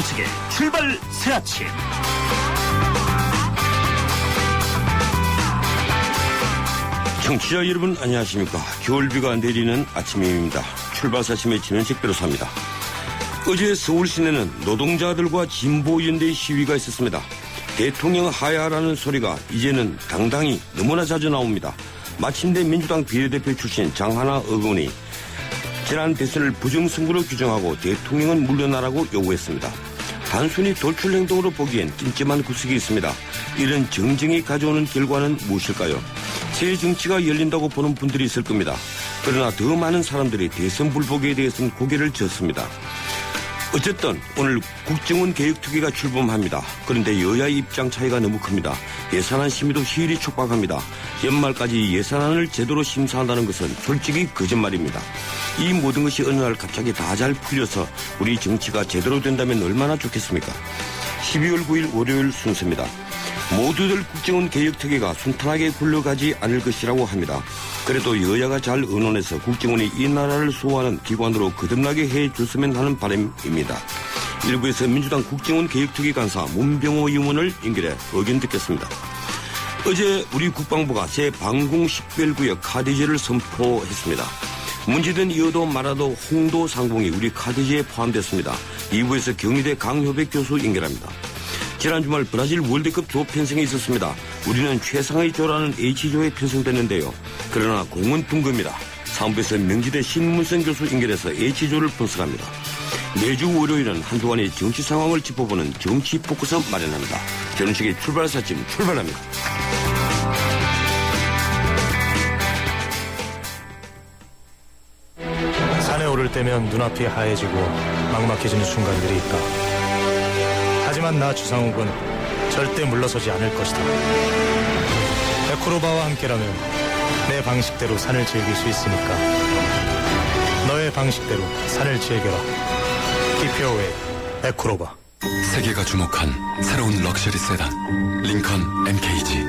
이정식의 출발 새 아침. 청취자 여러분 안녕하십니까. 겨울비가 내리는 아침입니다. 출발 새 아침의 진원식 변호사입니다. 어제 서울 시내는 노동자들과 진보연대의 시위가 있었습니다. 대통령 하야라는 소리가 이제는 당당히 너무나 자주 나옵니다. 마침내 민주당 비례대표 출신 장하나 의원이 지난 대선을 부정선거로 규정하고 대통령은 물러나라고 요구했습니다. 단순히 돌출 행동으로 보기엔 찜찜한 구석이 있습니다. 이런 정쟁이 가져오는 결과는 무엇일까요? 새 정치가 열린다고 보는 분들이 있을 겁니다. 그러나 더 많은 사람들이 대선 불복에 대해서는 고개를 젓습니다. 어쨌든 오늘 국정원 개혁특위가 출범합니다. 그런데 여야의 입장 차이가 너무 큽니다. 예산안 심의도 희일이 촉박합니다. 연말까지 예산안을 제대로 심사한다는 것은 솔직히 거짓말입니다. 이 모든 것이 어느 날 갑자기 다 잘 풀려서 우리 정치가 제대로 된다면 얼마나 좋겠습니까? 12월 9일 월요일 순서입니다. 모두들 국정원 개혁특위가 순탄하게 굴러가지 않을 것이라고 합니다. 그래도 여야가 잘 의논해서 국정원이 이 나라를 수호하는 기관으로 거듭나게 해줬으면 하는 바람입니다. 일부에서 민주당 국정원 개혁특위 간사 문병호 의원을 연결해 의견 듣겠습니다. 어제 우리 국방부가 새 방공식별구역 카드제를 선포했습니다. 문제된 이어도 말아도 홍도 상공이 우리 카드제에 포함됐습니다. 2부에서 경희대 강효백 교수 연결합니다. 지난 주말 브라질 월드컵 조 편성이 있었습니다. 우리는 최상의 조라는 H조에 편성됐는데요. 그러나 공은 둥겁니다. 3부에서 명지대 신문성 교수 연결해서 H조를 분석합니다. 매주 월요일은 한동안의 정치 상황을 짚어보는 정치 포커스 마련합니다. 전식의 출발 사진 출발합니다. 산에 오를 때면 눈앞이 하얘지고 막막해지는 순간들이 있다. 하지만 나 주상욱은 절대 물러서지 않을 것이다. 에코로바와 함께라면 내 방식대로 산을 즐길 수 있으니까 너의 방식대로 산을 즐겨라. 기표의 에코로바. 세계가 주목한 새로운 럭셔리 세단 링컨 MKG.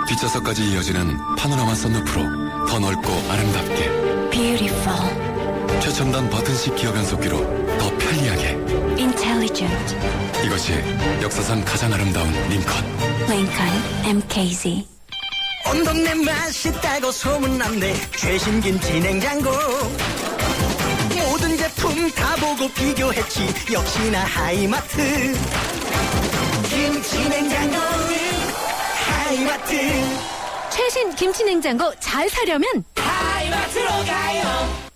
뒷좌석까지 이어지는 파노라마 썬루프로 더 넓고 아름답게 Beautiful, 최첨단 버튼식 기어 변속기로 더 편리하게. intelligent. 이것이 역사상 가장 아름다운 링컨. Lincoln MKZ. 온 동네 맛있다고 소문났네. 최신 김치 냉장고 모든 제품 다 보고 비교했지. 역시나 하이마트 김치 냉장고는 하이마트. 최신 김치냉장고 잘 사려면 하이마트로 가요.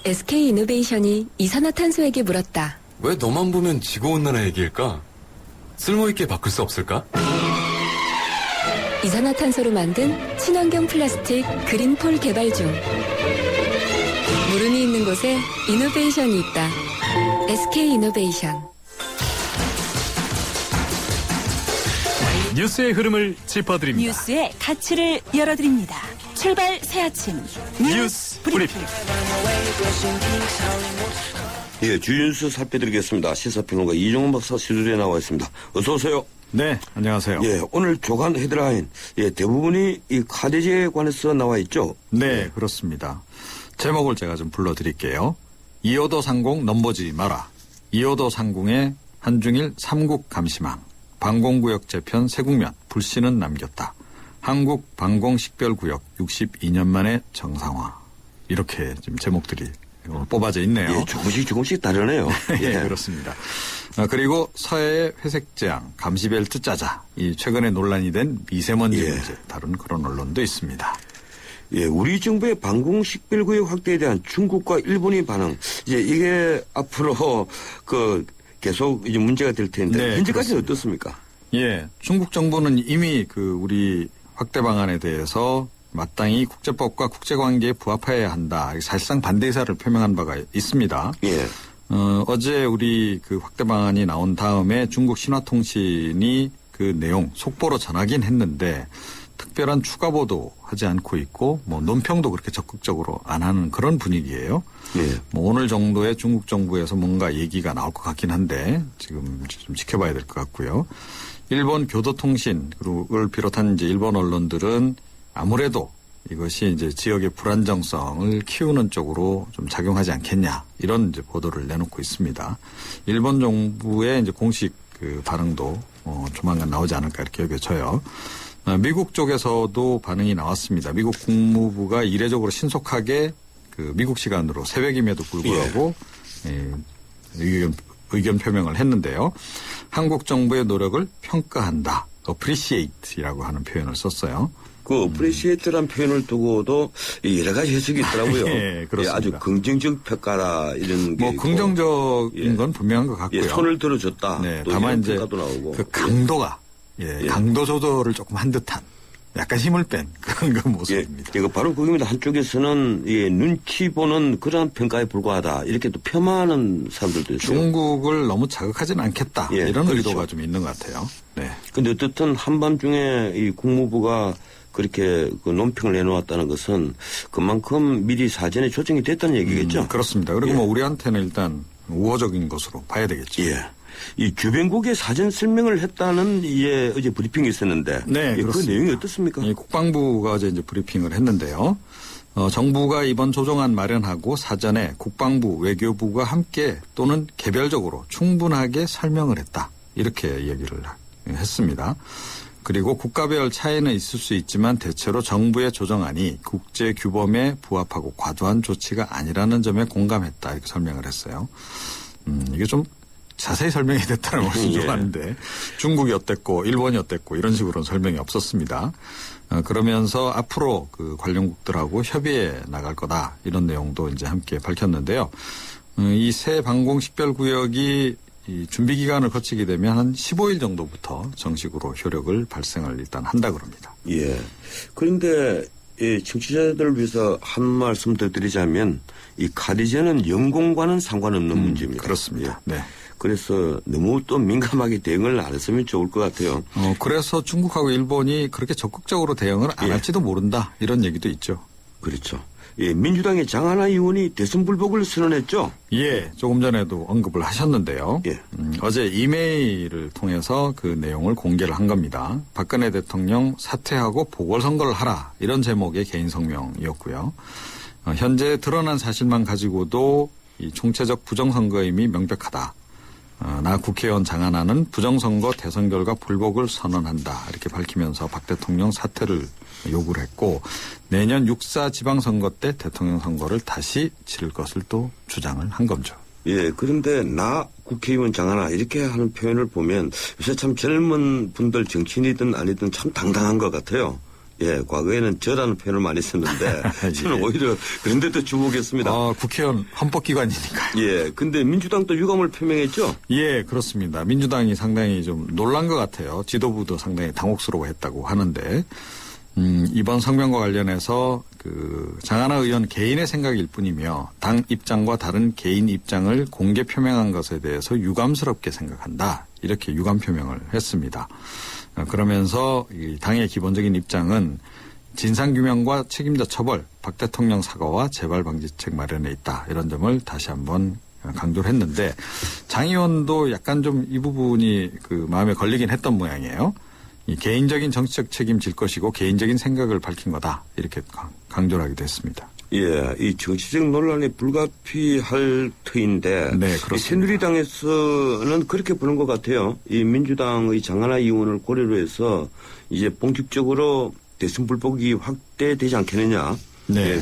SK이노베이션이 이산화탄소에게 물었다. 왜 너만 보면 지구온난화 얘기일까? 쓸모있게 바꿀 수 없을까? 이산화탄소로 만든 친환경 플라스틱 그린폴 개발 중. 물음이 있는 곳에 이노베이션이 있다. SK이노베이션. 뉴스의 흐름을 짚어드립니다. 뉴스의 가치를 열어드립니다. 출발 새 아침 뉴스 브리핑. 예, 주윤수 살펴드리겠습니다. 시사평론가 이종훈 박사 스튜디오에 나와 있습니다. 어서 오세요. 네, 안녕하세요. 예, 오늘 조간 헤드라인, 예, 대부분이 이 카드제에 관해서 나와 있죠? 네, 그렇습니다. 제목을 제가 좀 불러드릴게요. 이호도 상공 넘보지 마라. 이호도 상공의 한중일 3국 감시망. 방공구역 재편 세국면 불씨는 남겼다. 한국 방공식별구역 62년 만에 정상화. 이렇게 지금 제목들이 뽑아져 있네요. 예, 조금씩 다르네요. 예, 그렇습니다. 그리고 서해의 회색재앙, 감시벨트 짜자. 이 최근에 논란이 된 미세먼지 예. 문제 다룬 그런 언론도 있습니다. 예, 우리 정부의 방공식별구역 확대에 대한 중국과 일본의 반응. 이제 이게 앞으로 계속 이제 문제가 될 텐데 네, 현재까지는 그렇습니다. 어떻습니까? 예, 중국 정부는 이미 우리 확대 방안에 대해서 마땅히 국제법과 국제관계에 부합해야 한다. 사실상 반대 의사를 표명한 바가 있습니다. 예. 어제 우리 확대 방안이 나온 다음에 중국 신화통신이 그 내용 속보로 전하긴 했는데 특별한 추가 보도 하지 않고 있고 논평도 그렇게 적극적으로 안 하는 그런 분위기예요. 예. 오늘 정도의 중국 정부에서 뭔가 얘기가 나올 것 같긴 한데 지금 좀 지켜봐야 될 것 같고요. 일본 교도통신을 비롯한 이제 일본 언론들은 아무래도 이것이 이제 지역의 불안정성을 키우는 쪽으로 좀 작용하지 않겠냐 이런 이제 보도를 내놓고 있습니다. 일본 정부의 이제 공식 그 반응도 조만간 나오지 않을까 이렇게 여겨져요. 미국 쪽에서도 반응이 나왔습니다. 미국 국무부가 이례적으로 신속하게 그 미국 시간으로 새벽임에도 불구하고 의견 표명을 했는데요. 한국 정부의 노력을 평가한다. appreciate이라고 하는 표현을 썼어요. 그 appreciate라는 표현을 두고도 여러 가지 해석이 있더라고요. 예, 그렇습니다. 아주 긍정적 평가라 이런 게 뭐 있고. 긍정적인 건 분명한 것 같고요. 손을 들어줬다. 네, 또 다만 이런 이제 평가도 나오고. 그 강도가 강도 조절을 조금 한 듯한 약간 힘을 뺀 그런 그 모습입니다. 이거 바로 그겁니다. 한쪽에서는 눈치 보는 그런 평가에 불과하다. 이렇게 또 폄하하는 사람들도 있어요. 중국을 너무 자극하지는 않겠다. 이런 그렇죠. 의도가 좀 있는 것 같아요. 네. 근데 어쨌든 한밤중에 이 국무부가 그렇게 그 논평을 내놓았다는 것은 그만큼 미리 사전에 조정이 됐다는 얘기겠죠. 그렇습니다. 그리고 뭐 우리한테는 일단 우호적인 것으로 봐야 되겠죠. 이 주변국에 사전 설명을 했다는 어제 브리핑이 있었는데 네, 그 그렇습니다. 내용이 어떻습니까? 국방부가 어제 이제 브리핑을 했는데요. 정부가 이번 조정안 마련하고 사전에 국방부, 외교부가 함께 또는 개별적으로 충분하게 설명을 했다. 이렇게 얘기를 했습니다. 그리고 국가별 차이는 있을 수 있지만 대체로 정부의 조정안이 국제 규범에 부합하고 과도한 조치가 아니라는 점에 공감했다. 이렇게 설명을 했어요. 이게 좀 자세히 설명이 됐다는 훨씬 좋았는데 중국이 어땠고 일본이 어땠고 이런 식으로는 설명이 없었습니다. 그러면서 앞으로 그 관련국들하고 협의해 나갈 거다 이런 내용도 이제 함께 밝혔는데요. 이 새 방공 식별구역이 이 준비 기간을 거치게 되면 한 15일 정도부터 정식으로 효력을 발생을 일단 한다 그럽니다. 그런데 청취자들을 위해서 한 말씀 더 드리자면 이 카디제는 영공과는 상관없는 문제입니다. 그렇습니다. 네. 그래서 너무 또 민감하게 대응을 안 했으면 좋을 것 같아요. 그래서 중국하고 일본이 그렇게 적극적으로 대응을 안 할지도 모른다 이런 얘기도 있죠. 그렇죠. 민주당의 장하나 의원이 대선 불복을 선언했죠. 조금 전에도 언급을 하셨는데요. 어제 이메일을 통해서 그 내용을 공개를 한 겁니다. 박근혜 대통령 사퇴하고 보궐선거를 하라 이런 제목의 개인 성명이었고요. 현재 드러난 사실만 가지고도 이 총체적 부정선거임이 명백하다. 나 국회의원 장하나는 부정선거 대선 결과 불복을 선언한다. 이렇게 밝히면서 박 대통령 사퇴를 요구를 했고 내년 6.4 지방선거 때 대통령 선거를 다시 치를 것을 또 주장을 한 거죠. 그런데 나 국회의원 장하나 이렇게 하는 표현을 보면 요새 참 젊은 분들 정치인이든 아니든 참 당당한 것 같아요. 과거에는 저라는 표현을 많이 썼는데 저는 오히려 그런 데도 주목했습니다. 국회의원 헌법기관이니까요. 근데 민주당도 유감을 표명했죠? 그렇습니다. 민주당이 상당히 좀 놀란 것 같아요. 지도부도 상당히 당혹스러워했다고 하는데 이번 성명과 관련해서 그 장하나 의원 개인의 생각일 뿐이며 당 입장과 다른 개인 입장을 공개 표명한 것에 대해서 유감스럽게 생각한다. 이렇게 유감 표명을 했습니다. 그러면서 이 당의 기본적인 입장은 진상규명과 책임자 처벌, 박 대통령 사과와 재발 방지책 마련에 있다. 이런 점을 다시 한번 강조를 했는데 장 의원도 약간 좀 이 부분이 그 마음에 걸리긴 했던 모양이에요. 이 개인적인 정치적 책임 질 것이고 개인적인 생각을 밝힌 거다. 이렇게 강조를 하기도 했습니다. 이 정치적 논란이 불가피할 터인데 이 새누리당에서는 그렇게 보는 것 같아요. 이 민주당의 장하나 의원을 고려로 해서 이제 본격적으로 대선 불복이 확대되지 않겠느냐.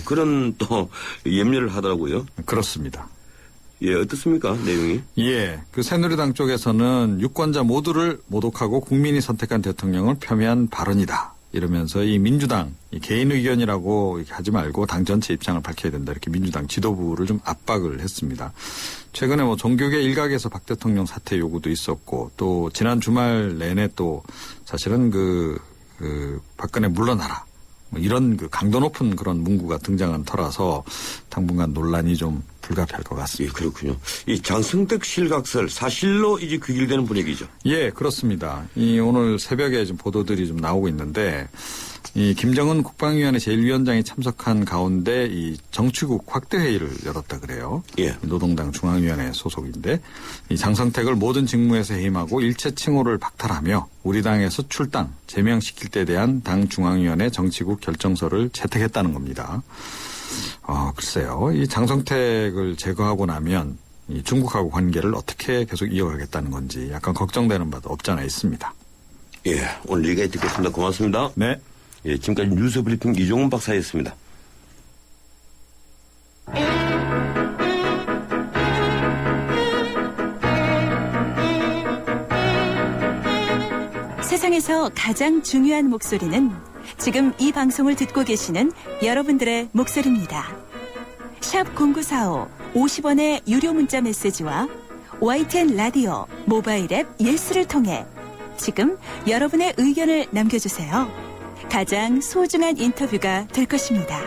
그런 또 염려를 하더라고요. 그렇습니다. 어떻습니까? 내용이? 그 새누리당 쪽에서는 유권자 모두를 모독하고 국민이 선택한 대통령을 폄훼한 발언이다. 이러면서 이 민주당 이 개인 의견이라고 이렇게 하지 말고 당 전체 입장을 밝혀야 된다. 이렇게 민주당 지도부를 좀 압박을 했습니다. 최근에 뭐 종교계 일각에서 박 대통령 사퇴 요구도 있었고 또 지난 주말 내내 또 사실은 그 박근혜 물러나라. 뭐 이런 그 강도 높은 그런 문구가 등장한 터라서 당분간 논란이 좀 불가피할 것 같습니다. 그렇군요. 이 장성택 실각설 사실로 이제 귀결되는 분위기죠. 그렇습니다. 이 오늘 새벽에 좀 보도들이 좀 나오고 있는데 이 김정은 국방위원회 제1위원장이 참석한 가운데 이 정치국 확대 회의를 열었다 그래요. 예. 노동당 중앙위원회 소속인데 이 장성택을 모든 직무에서 해임하고 일체 칭호를 박탈하며 우리 당에서 출당, 제명시킬 때 대한 당 중앙위원회 정치국 결정서를 채택했다는 겁니다. 글쎄요. 이 장성택을 제거하고 나면 이 중국하고 관계를 어떻게 계속 이어가겠다는 건지 약간 걱정되는 바도 없잖아 있습니다. 예, 오늘 여기까지 듣겠습니다. 고맙습니다. 네. 예, 지금까지 뉴스 브리핑 이종훈 박사였습니다. 세상에서 가장 중요한 목소리는 지금 이 방송을 듣고 계시는 여러분들의 목소리입니다. 샵 0945 50원의 유료 문자 메시지와 YTN 라디오 모바일 앱 예스를 통해 지금 여러분의 의견을 남겨주세요. 가장 소중한 인터뷰가 될 것입니다.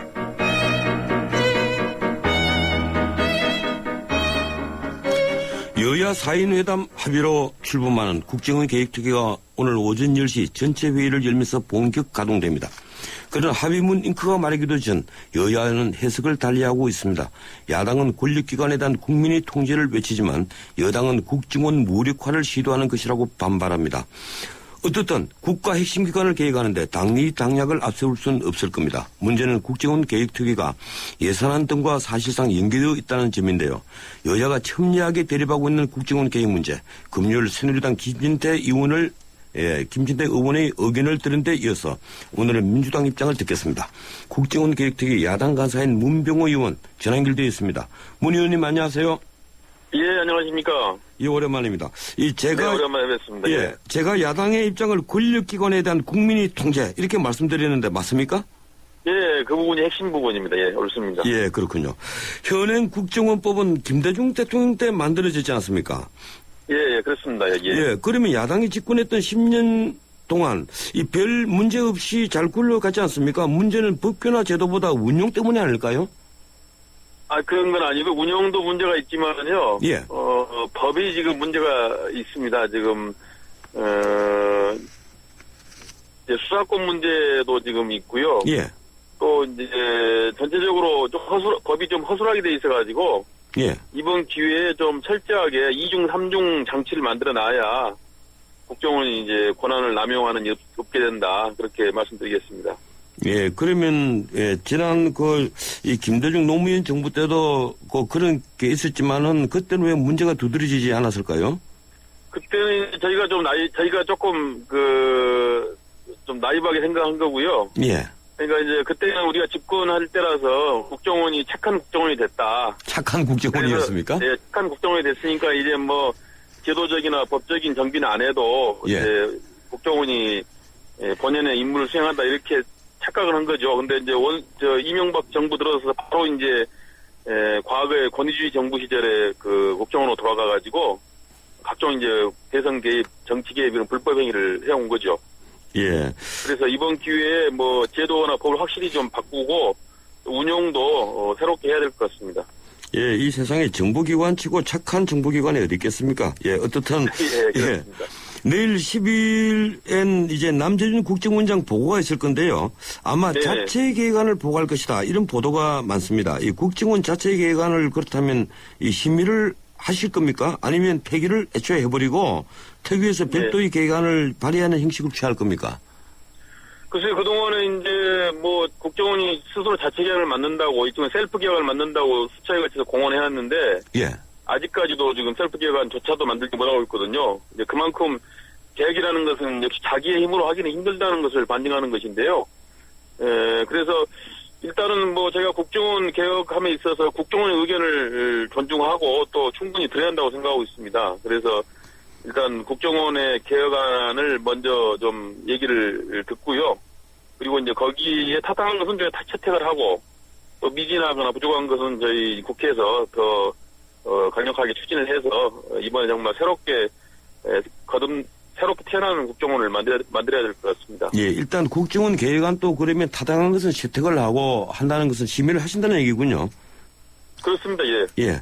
여야 4인 회담 합의로 출범하는 국정원 계획특위가 오늘 오전 10시 전체 회의를 열면서 본격 가동됩니다. 그러나 합의문 잉크가 마르기도 전 여야는 해석을 달리하고 있습니다. 야당은 권력기관에 대한 국민의 통제를 외치지만 여당은 국정원 무력화를 시도하는 것이라고 반발합니다. 어떻든 국가 핵심 기관을 계획하는데 당리 당략을 앞세울 수는 없을 겁니다. 문제는 국정원 계획특위가 예산안 등과 사실상 연계되어 있다는 점인데요. 여야가 첨예하게 대립하고 있는 국정원 계획 문제, 금요일 새누리당 김진태 의원의 의견을 들은 데 이어서 오늘은 민주당 입장을 듣겠습니다. 국정원 계획특위 야당 간사인 문병호 의원 전화 연결되어 있습니다. 문 의원님 안녕하세요. 예, 안녕하십니까. 예, 오랜만입니다. 네, 오랜만에 뵙습니다. 예, 제가 야당의 입장을 권력기관에 대한 국민의 통제 이렇게 말씀드렸는데 맞습니까? 예, 그 부분이 핵심 부분입니다. 예, 옳습니다. 예, 그렇군요. 현행 국정원법은 김대중 대통령 때 만들어지지 않습니까? 예, 그렇습니다. 예. 예, 그러면 야당이 집권했던 10년 동안 이 별 문제 없이 잘 굴러가지 않습니까? 문제는 법규나 제도보다 운용 때문이 아닐까요? 그런 건 아니고 운영도 문제가 있지만요. 예. 법이 지금 문제가 있습니다. 지금 이제 수사권 문제도 지금 있고요. 예. 또 이제 전체적으로 좀 법이 좀 허술하게 돼 있어가지고 예. 이번 기회에 좀 철저하게 2중 3중 장치를 만들어 놔야 국정원이 이제 권한을 남용하는 일 없게 된다. 그렇게 말씀드리겠습니다. 예, 그러면, 예, 지난 이 김대중 노무현 정부 때도 그런 게 있었지만은 그때는 왜 문제가 두드러지지 않았을까요? 그때는 저희가 조금 좀 나이브하게 생각한 거고요. 예. 그러니까 이제 그때는 우리가 집권할 때라서 국정원이 착한 국정원이 됐다. 착한 국정원이었습니까? 네, 착한 국정원이 됐으니까 이제 뭐 제도적이나 법적인 정비는 안 해도 예. 이제 국정원이 본연의 임무를 수행한다 이렇게 착각을 한 거죠. 근데 이제 이명박 정부 들어서 바로 이제 과거의 권위주의 정부 시절에 그 국정원으로 돌아가가지고 각종 이제 대선 개입, 정치 개입 이런 불법 행위를 해온 거죠. 예. 그래서 이번 기회에 뭐 제도나 법을 확실히 좀 바꾸고 운용도 새롭게 해야 될 것 같습니다. 예, 이 세상에 정보기관치고 착한 정보기관이 어디 있겠습니까? 예, 어떻든. 예, 그렇습니다. 내일 10일엔 이제 남재준 국정원장 보고가 있을 건데요. 아마 네. 자체 개혁안을 보고할 것이다. 이런 보도가 많습니다. 이 국정원 자체 개혁안을 그렇다면 이 심의를 하실 겁니까? 아니면 폐기를 애초에 해버리고 특위에서 별도의 개혁안을 발의하는 형식을 취할 겁니까? 글쎄요, 그동안은 이제 뭐 국정원이 스스로 자체 개혁을 만든다고, 이쪽은 셀프 개혁을 만든다고 수차에 걸쳐서 공언해왔는데, 예. 아직까지도 지금 셀프 개혁안조차도 만들지 못하고 있거든요. 이제 그만큼 개혁이라는 것은 역시 자기의 힘으로 하기는 힘들다는 것을 반증하는 것인데요. 그래서 일단은 뭐 제가 국정원 개혁함에 있어서 국정원의 의견을 존중하고 또 충분히 들어야 한다고 생각하고 있습니다. 그래서 일단 국정원의 개혁안을 먼저 좀 얘기를 듣고요. 그리고 이제 거기에 타당한 것은 저희가 다 채택을 하고 또 미진하거나 부족한 것은 저희 국회에서 더 강력하게 추진을 해서 이번에 정말 새롭게 태어나는 국정원을 만들어야 될 것 같습니다. 예, 일단 국정원 개혁안 또 그러면 타당한 것은 채택을 하고 한다는 것은 심의를 하신다는 얘기군요. 그렇습니다. 예. 예.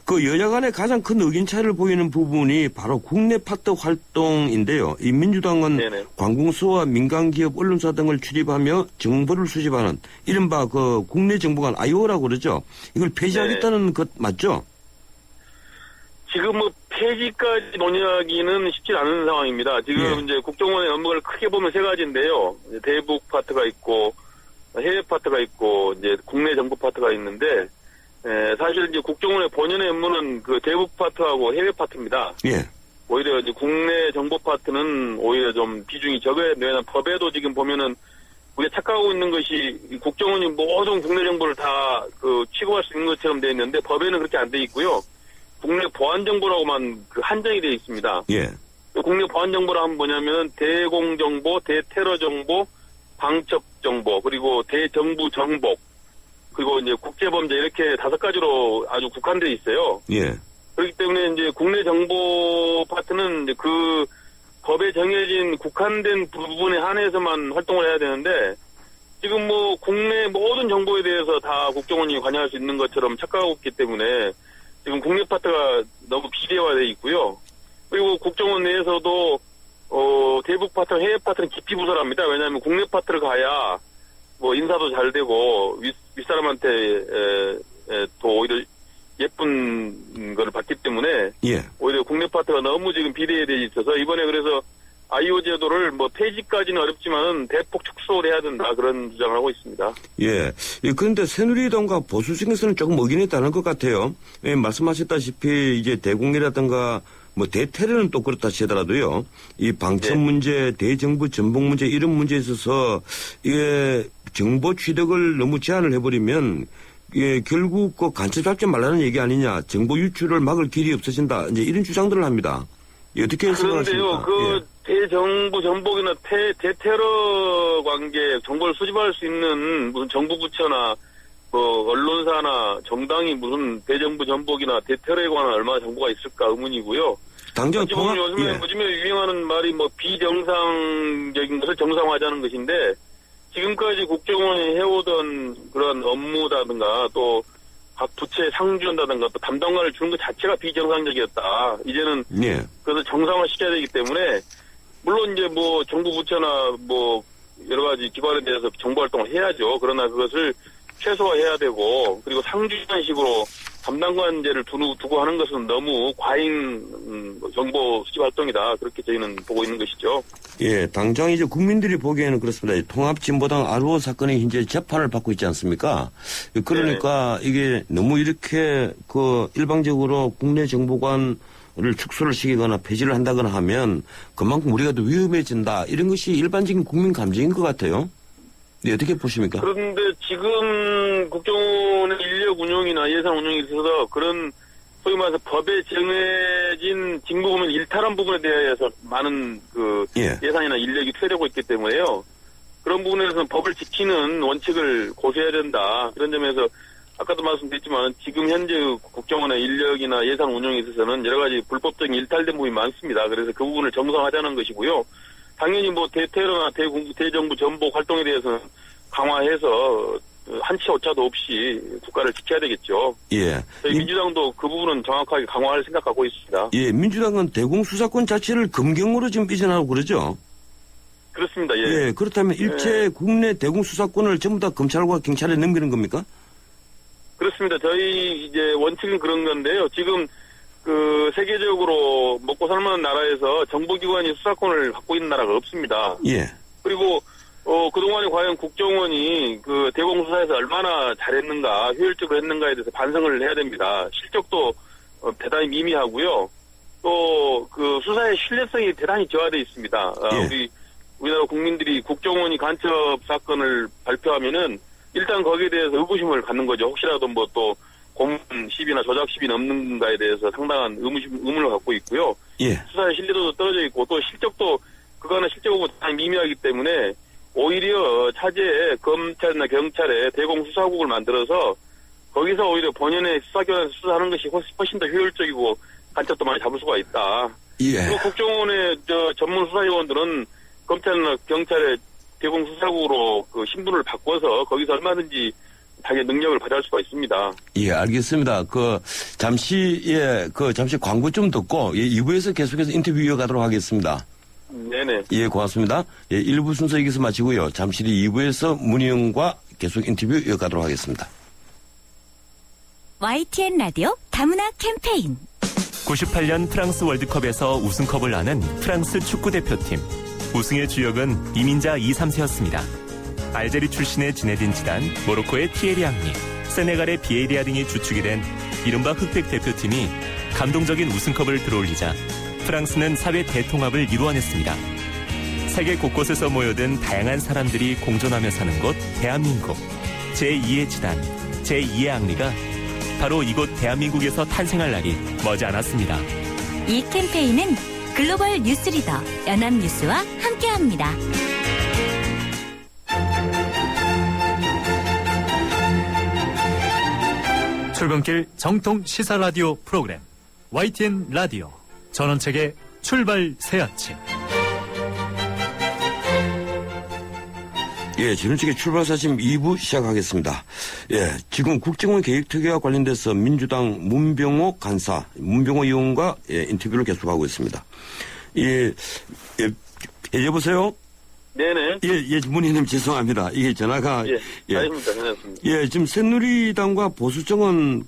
그 여야 간에 가장 큰 의견 차이를 보이는 부분이 바로 국내 파트 활동인데요. 이 민주당은 네네. 관공서와 민간기업 언론사 등을 출입하며 정보를 수집하는 이른바 그 국내 정보관 IO라고 그러죠. 이걸 폐지하겠다는 것 맞죠? 지금 뭐 폐지까지 논의하기는 쉽지 않은 상황입니다. 지금 예. 이제 국정원의 업무를 크게 보면 세 가지인데요. 이제 대북 파트가 있고 해외 파트가 있고 이제 국내 정보 파트가 있는데 사실 이제 국정원의 본연의 업무는 그 대북 파트하고 해외 파트입니다. 예. 오히려 이제 국내 정보 파트는 오히려 좀 비중이 적어야 돼요. 법에도 지금 보면은 우리가 착각하고 있는 것이 이 국정원이 모든 국내 정보를 다 그 취급할 수 있는 것처럼 되어 있는데 법에는 그렇게 안 돼 있고요. 국내 보안 정보라고만 그 한정이 되어 있습니다. 예. 국내 보안 정보라 하면 뭐냐면 대공 정보, 대테러 정보, 방첩 정보, 그리고 대정부 정복, 그리고 이제 국제범죄 이렇게 5가지로 아주 국한되어 있어요. 예. 그렇기 때문에 이제 국내 정보 파트는 이제 그 법에 정해진 국한된 부분에 한해서만 활동을 해야 되는데 지금 뭐 국내 모든 정보에 대해서 다 국정원이 관여할 수 있는 것처럼 착각하고 있기 때문에 지금 국내 파트가 너무 비대화되어 있고요. 그리고 국정원 내에서도 대북 파트, 해외 파트는 깊이 부설합니다. 왜냐하면 국내 파트를 가야 뭐 인사도 잘 되고 윗사람한테 또 오히려 예쁜 거를 받기 때문에 예. 오히려 국내 파트가 너무 지금 비대해되어 있어서 이번에 그래서 IO 제도를 뭐 폐지까지는 어렵지만은 대폭 축소를 해야 된다 그런 주장을 하고 있습니다. 예. 그런데 새누리당과 보수 중에서는 조금 의견이 다른 것 같아요. 예, 말씀하셨다시피 이제 대공이라든가 뭐 대테러는 또 그렇다 치더라도요. 이 방첩 문제, 대정부 전복 문제 이런 문제에 있어서 이게 정보 취득을 너무 제한을 해버리면 예, 결국 그 간첩 잡지 말라는 얘기 아니냐. 정보 유출을 막을 길이 없어진다. 이제 이런 주장들을 합니다. 어떻게 생각하십니까? 그런데요, 대정부 전복이나 대테러 관계 정보를 수집할 수 있는 무슨 정부 부처나 뭐 언론사나 정당이 무슨 대정부 전복이나 대테러에 관한 얼마나 정보가 있을까 의문이고요. 당장 지금 요즘에 유행하는 말이 뭐 비정상적인 것을 정상화하자는 것인데 지금까지 국정원이 해오던 그런 업무라든가 또 각 부처에 상주한다든가 또 담당관을 주는 것 자체가 비정상적이었다. 이제는 예. 그것을 정상화 시켜야 되기 때문에 물론 이제 뭐 정부 부처나 뭐 여러 가지 기관에 대해서 정보 활동을 해야죠. 그러나 그것을 최소화해야 되고 그리고 상주한 식으로 담당관제를 두고 하는 것은 너무 과잉 정보 수집 활동이다. 그렇게 저희는 보고 있는 것이죠. 예, 당장 이제 국민들이 보기에는 그렇습니다. 통합진보당 아루오 사건이 현재 재판을 받고 있지 않습니까? 그러니까 이게 너무 이렇게 그 일방적으로 국내 정보관을 축소를 시키거나 폐지를 한다거나 하면 그만큼 우리가 더 위험해진다. 이런 것이 일반적인 국민 감정인 것 같아요. 네, 어떻게 보십니까? 그런데 지금 국정원의 인력 운영이나 예산 운영에 있어서 그런 소위 말해서 법에 정해진 징부금을 일탈한 부분에 대해서 많은 그 예산이나 인력이 투여되고 있기 때문에요. 그런 부분에서는 법을 지키는 원칙을 고수해야 된다. 그런 점에서 아까도 말씀드렸지만 지금 현재 국정원의 인력이나 예산 운영에 있어서는 여러 가지 불법적인 일탈된 부분이 많습니다. 그래서 그 부분을 정상화하자는 것이고요. 당연히 뭐 대테러나 대정부 전복 활동에 대해서는 강화해서 한치 오차도 없이 국가를 지켜야 되겠죠. 예. 저희 민주당도 그 부분은 정확하게 강화할 생각하고 있습니다. 예, 민주당은 대공수사권 자체를 검경으로 지금 이전하고 그러죠? 그렇습니다. 예. 예, 그렇다면 일체 국내 대공수사권을 전부 다 검찰과 경찰에 넘기는 겁니까? 그렇습니다. 저희 이제 원칙은 그런 건데요. 지금 그 세계적으로 먹고 살만한 나라에서 정보기관이 수사권을 갖고 있는 나라가 없습니다. 예. 그리고 그동안에 과연 국정원이 그 대공수사에서 얼마나 잘했는가, 효율적으로 했는가에 대해서 반성을 해야 됩니다. 실적도 대단히 미미하고요. 또 그 수사의 신뢰성이 대단히 저하되어 있습니다. 예. 우리나라 국민들이 국정원이 간첩 사건을 발표하면은 일단 거기에 대해서 의구심을 갖는 거죠. 혹시라도 뭐 또 고문 시비나 조작 시비 없는가에 대해서 상당한 의문을 갖고 있고요. 예. 수사의 신뢰도도 떨어져 있고 또 실적도 그거는 실적하고 대단히 미미하기 때문에 오히려 차제에 검찰이나 경찰에 대공수사국을 만들어서 거기서 오히려 본연의 수사기관에서 수사하는 것이 훨씬 더 효율적이고 간첩도 많이 잡을 수가 있다. 예. 그리고 국정원의 전문 수사요원들은 검찰이나 경찰의 대공수사국으로 그 신분을 바꿔서 거기서 얼마든지 자기 능력을 발휘할 수가 있습니다. 예, 알겠습니다. 잠시 광고 좀 듣고, 2부에서 계속해서 인터뷰 이어가도록 하겠습니다. 네네. 예, 고맙습니다. 예, 1부 순서 여기서 마치고요. 잠시 뒤 2부에서 문희영과 계속 인터뷰 이어가도록 하겠습니다. YTN 라디오 다문화 캠페인 98년 프랑스 월드컵에서 우승컵을 안은 프랑스 축구대표팀. 우승의 주역은 이민자 2, 3세였습니다. 알제리 출신의 지네딘 지단, 모로코의 티에리 앙리, 세네갈의 비에리아 등이 주축이 된 이른바 흑백 대표팀이 감동적인 우승컵을 들어올리자 프랑스는 사회 대통합을 이루어냈습니다. 세계 곳곳에서 모여든 다양한 사람들이 공존하며 사는 곳 대한민국. 제2의 지단, 제2의 앙리가 바로 이곳 대한민국에서 탄생할 날이 머지않았습니다. 이 캠페인은 글로벌 뉴스리더 연합뉴스와 함께합니다. 출근길 정통 시사 라디오 프로그램 YTN 라디오 전원책의 출발 새 아침. 예, 지금치기 출발사심 2부 시작하겠습니다. 예, 지금 국정원 계획특위와 관련돼서 민주당 문병호 간사, 문병호 의원과 인터뷰를 계속하고 있습니다. 여보세요? 네네. 예, 문희님 죄송합니다. 이게 전화가. 아닙니다. 괜찮습니다. 예, 지금 새누리당과 보수정은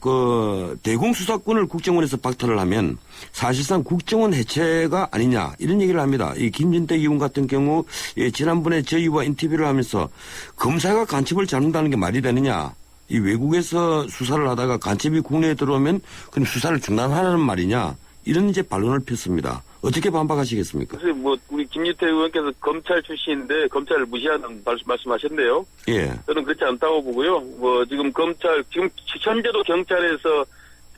대공수사권을 국정원에서 박탈을 하면 사실상 국정원 해체가 아니냐 이런 얘기를 합니다. 이 김진태 의원 같은 경우 지난번에 저희와 인터뷰를 하면서 검사가 간첩을 잡는다는 게 말이 되느냐. 이 외국에서 수사를 하다가 간첩이 국내에 들어오면 그럼 수사를 중단하라는 말이냐. 이런 이제 반론을 폈습니다. 어떻게 반박하시겠습니까? 그래서 우리 김유태 의원께서 검찰 출신인데 검찰을 무시하는 말씀하셨는데요. 예. 저는 그렇지 않다고 보고요. 지금 현재도 경찰에서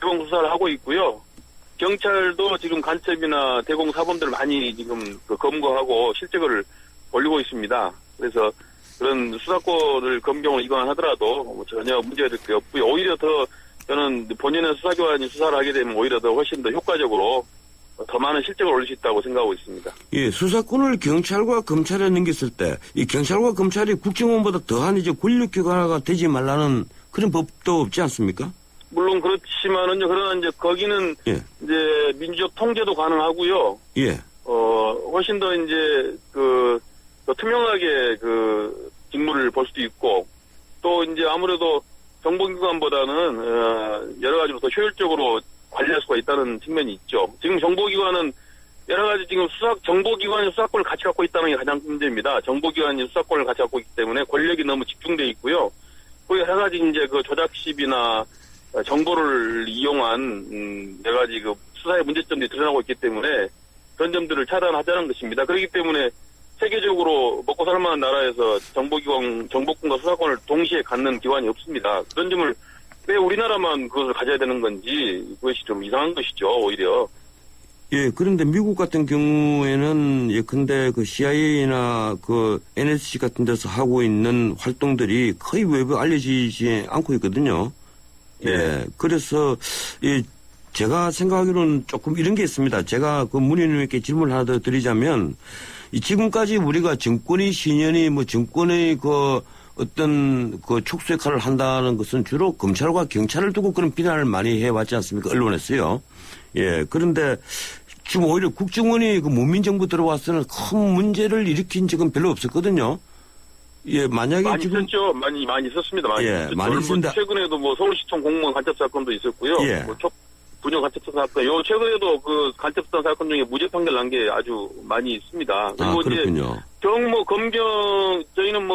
대공 수사를 하고 있고요. 경찰도 지금 간첩이나 대공 사범들 많이 지금 검거하고 실적을 올리고 있습니다. 그래서 그런 수사권을 검경을 이관하더라도 전혀 문제가 될 게 없고요. 오히려 더 저는 본연의 수사기관이 수사를 하게 되면 오히려 더 훨씬 더 효과적으로 더 많은 실적을 올릴 수 있다고 생각하고 있습니다. 예, 수사권을 경찰과 검찰에 넘겼을 때 이 경찰과 검찰이 국정원보다 더한 이제 권력기관화가 되지 말라는 그런 법도 없지 않습니까? 물론 그렇지만은요. 그러나 이제 거기는 이제 민주적 통제도 가능하고요. 예. 훨씬 더 이제 더 투명하게 직무를 볼 수도 있고 또 이제 아무래도 정보기관보다는 여러 가지로 더 효율적으로 관리할 수가 있다는 측면이 있죠. 지금 정보기관은 여러 가지 지금 정보기관이 수사권을 같이 갖고 있다는 게 가장 문제입니다. 정보기관이 수사권을 같이 갖고 있기 때문에 권력이 너무 집중돼 있고요. 그 여러 가지 이제 조작십이나 정보를 이용한 여러 가지 수사의 문제점들이 드러나고 있기 때문에 그런 점들을 차단하자는 것입니다. 그렇기 때문에 세계적으로 먹고 살만한 나라에서 정보권과 수사권을 동시에 갖는 기관이 없습니다. 그런 점을 왜 우리나라만 그것을 가져야 되는 건지 그것이 좀 이상한 것이죠, 오히려. 예, 그런데 미국 같은 경우에는 예컨대 CIA나 NSC 같은 데서 하고 있는 활동들이 거의 외부에 알려지지 않고 있거든요. 예, 그래서 제가 생각하기로는 조금 이런 게 있습니다. 제가 문 의원님께 질문을 하나 더 드리자면 지금까지 우리가 정권의 신현이 정권의 어떤 촉수 역할을 한다는 것은 주로 검찰과 경찰을 두고 그런 비난을 많이 해왔지 않습니까? 언론에서요. 예. 그런데 지금 오히려 국정원이 문민정부 들어와서는 큰 문제를 일으킨 적은 별로 없었거든요. 예, 만약에 많이 지금. 있었죠. 많이 있었습니다. 많이 있습니다. 최근에도 서울시청 공무원 간첩 사건도 있었고요. 예. 분녀 간첩사 사건, 최근에도 간첩사 사건 중에 무죄 판결 난 게 아주 많이 있습니다. 그리고 그렇군요. 검경, 저희는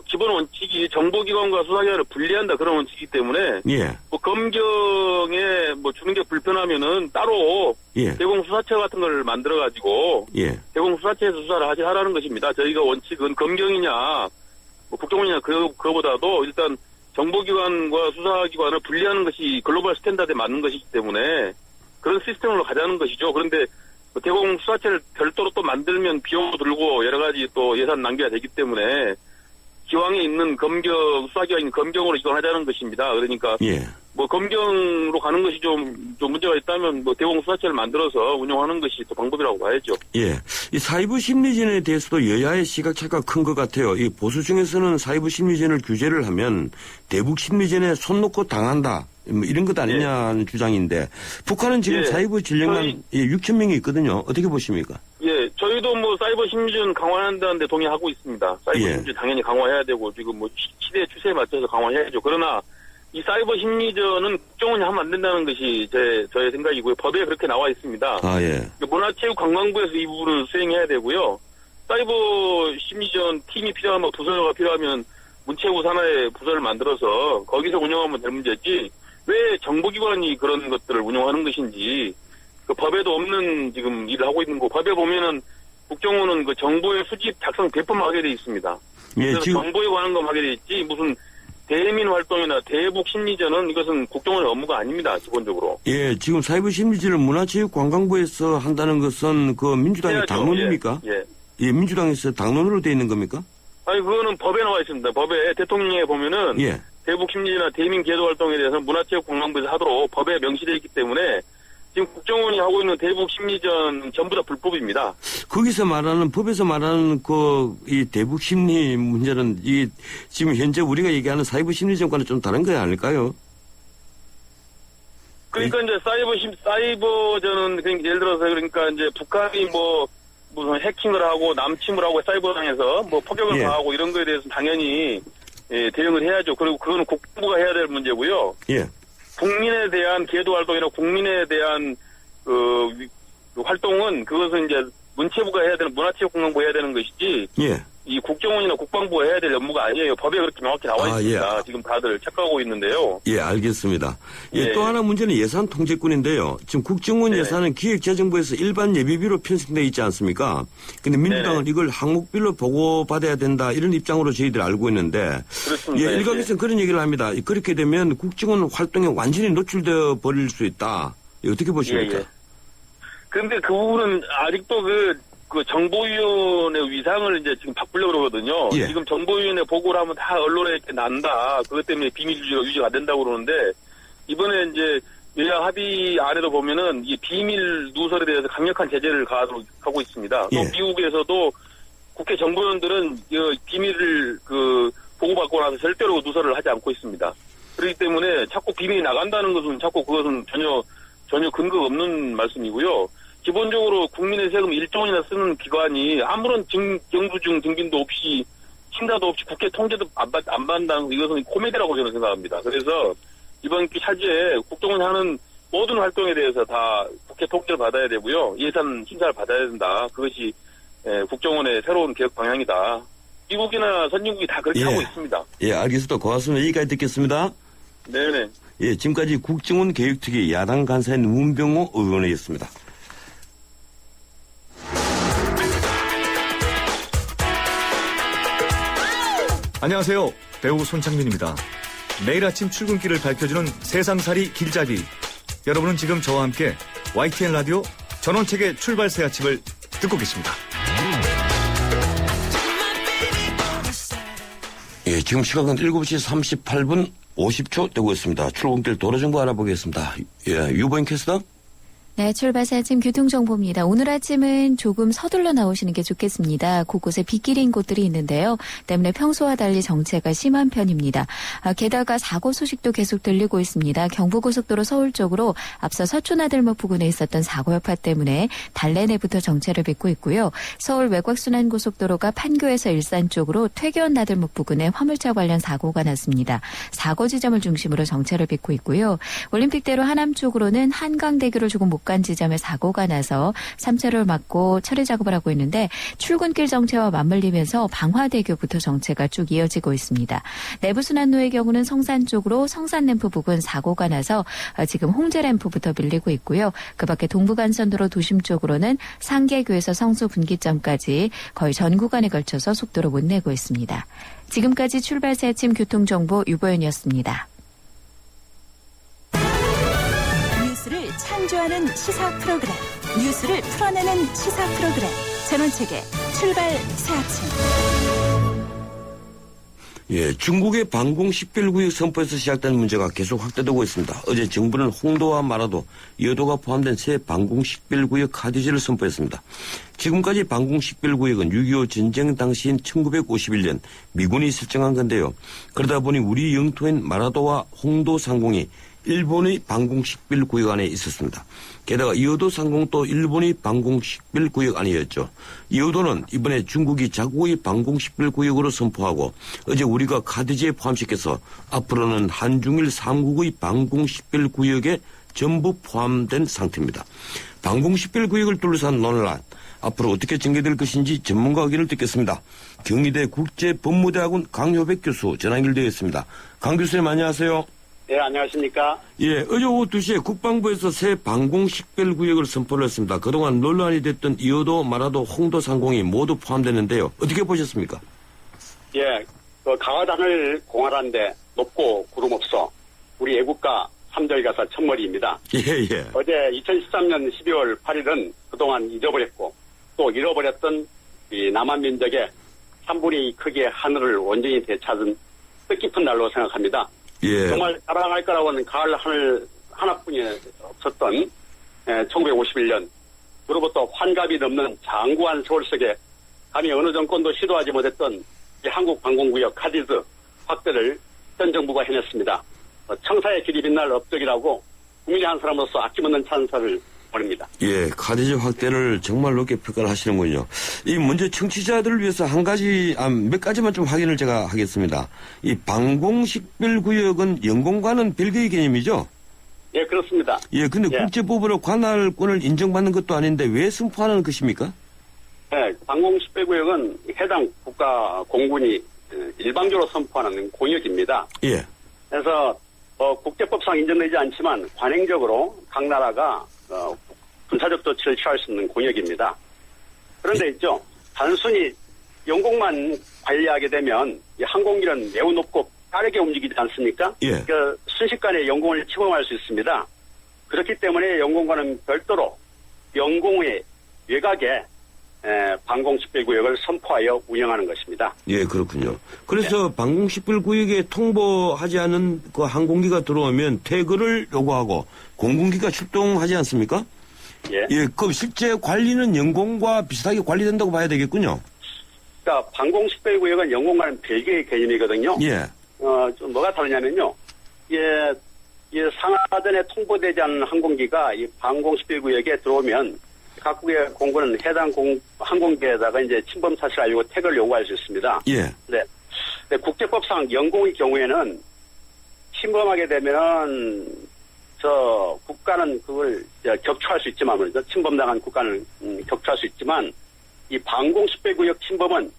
기본 원칙이 정보기관과 수사기관을 분리한다 그런 원칙이기 때문에 예. 검경에 주는 게 불편하면은 따로 대공수사처 같은 걸 만들어가지고 대공수사처에서 수사를 하라는 것입니다. 저희가 원칙은 검경이냐 국정원이냐 그거보다도 일단 정보기관과 수사기관을 분리하는 것이 글로벌 스탠다드에 맞는 것이기 때문에 그런 시스템으로 가자는 것이죠. 그런데 대공수사처를 별도로 또 만들면 비용도 들고 여러 가지 또 예산 낭비가 되기 때문에 기왕에 있는 수사기관인 검경으로 이관하자는 것입니다. 그러니까 뭐 검경으로 가는 것이 좀 문제가 있다면 뭐 대공수사처를 만들어서 운영하는 것이 또 방법이라고 봐야죠. 예. 이 사이버 심리전에 대해서도 여야의 시각차가 큰 것 같아요. 이 보수 중에서는 사이버 심리전을 규제를 하면 대북 심리전에 손 놓고 당한다. 뭐 이런 것 아니냐는 주장인데 북한은 지금 예. 사이버 전력만 6천 명이 있거든요. 어떻게 보십니까? 예, 저희도 뭐 사이버 심리전 강화한다는데 동의하고 있습니다. 사이버 예. 심리전 당연히 강화해야 되고 지금 뭐 시대 추세에 맞춰서 강화해야죠. 그러나 이 사이버 심리전은 국정원이 하면 안 된다는 것이 저의 생각이고요. 법에 그렇게 나와 있습니다. 아, 예. 문화체육관광부에서 이 부분을 수행해야 되고요. 사이버 심리전 팀이 필요하면 부서가 필요하면 문체부 산하의 부서를 만들어서 거기서 운영하면 될 문제지 왜 정보기관이 그런 것들을 운영하는 것인지 그 법에도 없는 지금 일을 하고 있는 거 법에 보면은 국정원은 그 정보의 수집 작성 배포만 하게 돼 있습니다. 예, 그래서 지금 정보에 관한 것만 하게 돼 있지 무슨 대민 활동이나 대북 심리전은 이것은 국정원의 업무가 아닙니다. 기본적으로. 예, 지금 사이버 심리전을 문화체육관광부에서 한다는 것은 그 민주당의 해야죠. 당론입니까? 예. 예, 민주당에서 당론으로 되어 있는 겁니까? 아니 그거는 법에 나와 있습니다. 법에 대통령에 보면은 예. 대북 심리나 대민 계도 활동에 대해서 문화체육관광부에서 하도록 법에 명시되어 있기 때문에 지금 국정원이 하고 있는 대북 심리전 전부 다 불법입니다. 거기서 말하는 법에서 말하는 그 이 대북 심리 문제는 이 지금 현재 우리가 얘기하는 사이버 심리전과는 좀 다른 거 아닐까요? 그러니까 이제 사이버전은 그러니까 예를 들어서 그러니까 이제 북한이 뭐 무슨 해킹을 하고 남침을 하고 사이버상에서 뭐 폭격을 예. 가하고 이런 거에 대해서 당연히 대응을 해야죠. 그리고 그거는 국방부가 해야 될 문제고요. 예. 국민에 대한 계도 활동이나 국민에 대한 그 활동은 그것은 이제 문체부가 해야 되는 문화체육관광부가 해야 되는 것이지 예. 이 국정원이나 국방부가 해야 될 업무가 아니에요. 법에 그렇게 명확히 나와 아, 있습니다. 예. 지금 다들 착각하고 있는데요. 예, 알겠습니다. 예, 예. 또 하나 문제는 예산 통제권인데요. 지금 국정원 네. 예산은 기획재정부에서 일반 예비비로 편성되어 있지 않습니까? 근데 민주당은 네네. 이걸 항목별로 보고받아야 된다 이런 입장으로 저희들 알고 있는데 그렇습니다. 예, 일각에서는 그런 얘기를 합니다. 그렇게 되면 국정원 활동에 완전히 노출되어 버릴 수 있다. 예, 어떻게 보십니까? 예. 그런데 그 부분은 아직도 그 정보위원회 위상을 이제 지금 바꾸려고 그러거든요. 예. 지금 정보위원회 보고를 하면 다 언론에 이렇게 난다. 그것 때문에 비밀 유지가 안 된다고 그러는데 이번에 이제 여야 합의 안에도 보면은 이 비밀 누설에 대해서 강력한 제재를 가하도록 하고 있습니다. 예. 또 미국에서도 국회 정보위원들은 비밀을 보고받고 나서 절대로 누설을 하지 않고 있습니다. 그렇기 때문에 자꾸 비밀이 나간다는 것은 자꾸 그것은 전혀 근거가 없는 말씀이고요. 기본적으로 국민의 세금 1조 원이나 쓰는 기관이 아무런 경부증 증빙도 없이 심사도 없이 국회 통제도 안 받는다는 이것은 코미디라고 저는 생각합니다. 그래서 이번 차주에 국정원이 하는 모든 활동에 대해서 다 국회 통제를 받아야 되고요. 예산 심사를 받아야 된다. 그것이 국정원의 새로운 개혁 방향이다. 미국이나 선진국이 다 그렇게 예. 하고 있습니다. 예, 알겠습니다. 고맙습니다. 여기까지 듣겠습니다. 네네. 예, 지금까지 국정원 개혁특위 야당 간사인 문병호 의원이었습니다. 안녕하세요. 배우 손창민입니다. 매일 아침 출근길을 밝혀주는 세상살이 길잡이. 여러분은 지금 저와 함께 YTN 라디오 전원책의 출발새 아침을 듣고 계십니다. 예, 지금 시각은 7시 38분 50초 되고 있습니다. 출근길 도로정보 알아보겠습니다. 예, 유보인 캐스터. 네, 출발새 아침 교통정보입니다. 오늘 아침은 조금 서둘러 나오시는 게 좋겠습니다. 곳곳에 빗길인 곳들이 있는데요. 때문에 평소와 달리 정체가 심한 편입니다. 게다가 사고 소식도 계속 들리고 있습니다. 경부고속도로 서울 쪽으로 앞서 서초나들목 부근에 있었던 사고 여파 때문에 달래내부터 정체를 빚고 있고요. 서울 외곽순환고속도로가 판교에서 일산 쪽으로 퇴계원나들목 부근에 화물차 관련 사고가 났습니다. 사고 지점을 중심으로 정체를 빚고 있고요. 올림픽대로 하남 쪽으로는 한강대교를 조금 못 간 지점에 사고가 나서 3차로를 막고 처리 작업을 하고 있는데 출근길 정체와 맞물리면서 방화대교부터 정체가 쭉 이어지고 있습니다. 내부순환로의 경우는 성산 쪽으로 성산램프 부근 사고가 나서 지금 홍제램프부터 밀리고 있고요. 그 밖에 동부간선도로 도심 쪽으로는 상계교에서 성수 분기점까지 거의 전 구간에 걸쳐서 속도를 못 내고 있습니다. 지금까지 출발새 아침 교통정보 유보연이었습니다. 뉴스를 창조하는 시사 프로그램, 뉴스를 풀어내는 시사 프로그램, 전원책의 출발 새 아침. 예, 중국의 방공 식별구역 선포에서 시작된 문제가 계속 확대되고 있습니다. 어제 정부는 홍도와 마라도, 여도가 포함된 새 방공 식별구역 카디지를 선포했습니다. 지금까지 방공 식별구역은 6.25 전쟁 당시인 1951년 미군이 설정한 건데요. 그러다 보니 우리 영토인 마라도와 홍도 상공이 일본의 방공식별구역 안에 있었습니다. 게다가 이오도 상공도 일본의 방공식별구역 안이었죠. 이오도는 이번에 중국이 자국의 방공식별구역으로 선포하고 어제 우리가 카디지에 포함시켜서 앞으로는 한중일 3국의 방공식별구역에 전부 포함된 상태입니다. 방공식별구역을 둘러싼 논란, 앞으로 어떻게 전개될 것인지 전문가 의견을 듣겠습니다. 경희대 국제법무대학원 강효백 교수 전화 연결되어 있습니다. 강 교수님 안녕하세요. 네, 안녕하십니까. 예, 어제 오후 2시에 국방부에서 새 방공식별구역을 선포를 했습니다. 그동안 논란이 됐던 이오도, 마라도, 홍도 상공이 모두 포함되는데요. 어떻게 보셨습니까? 예, 강화단을 공활한데 높고 구름 없어 우리 애국가 3절 가사 첫머리입니다. 예, 예. 어제 2013년 12월 8일은 그동안 잊어버렸고 또 잃어버렸던 이 남한 민족의 3분의 2 크기의 하늘을 온전히 되찾은 뜻깊은 날로 생각합니다. 예. 정말 자랑할 거라고는 가을 하늘 하나뿐이 없었던 1951년 그로부터 환갑이 넘는 장구한 세월 속에 감히 어느 정권도 시도하지 못했던 이 한국 방공구역 카디즈 확대를 현 정부가 해냈습니다. 청사의 길이 빛날 업적이라고 국민의 한 사람으로서 아낌없는 찬사를 보냅니다. 예, 카디지 확대를 정말 높게 평가를 하시는군요. 이 먼저 청취자들을 위해서 몇 가지만 좀 확인을 제가 하겠습니다. 이 방공식별구역은 영공과는 별개의 개념이죠? 예, 그렇습니다. 예, 근데 예. 국제법으로 관할권을 인정받는 것도 아닌데 왜 선포하는 것입니까? 네, 방공식별구역은 해당 국가 공군이 일방적으로 선포하는 공역입니다. 예. 그래서 국제법상 인정되지 않지만 관행적으로 각 나라가 군사적 조치를 취할 수 있는 공역입니다. 그런데 있죠. 단순히 영공만 관리하게 되면 이 항공기는 매우 높고 빠르게 움직이지 않습니까? 예. 순식간에 영공을 침범할 수 있습니다. 그렇기 때문에 영공과는 별도로 영공의 외곽에 방공식별구역을 선포하여 운영하는 것입니다. 예, 그렇군요. 그래서 방공식별구역에 통보하지 않은 그 항공기가 들어오면 태그를 요구하고 공군기가 출동하지 않습니까? 예. 예, 그럼 실제 관리는 영공과 비슷하게 관리된다고 봐야 되겠군요. 그러니까 방공식별구역은 영공과는 별개의 개념이거든요. 예. 좀 뭐가 다르냐면요. 상하전에 통보되지 않은 항공기가 이 방공식별구역에 들어오면 각국의 공군은 해당 항공기에다가 이제 침범 사실을 알고 태그를 요구할 수 있습니다. 예. 네. 근데 국제법상 영공의 경우에는 침범하게 되면은 국가는 그걸 격추할 수 있지만 말이죠. 침범당한 국가는 격추할 수 있지만 이 방공식별구역 침범은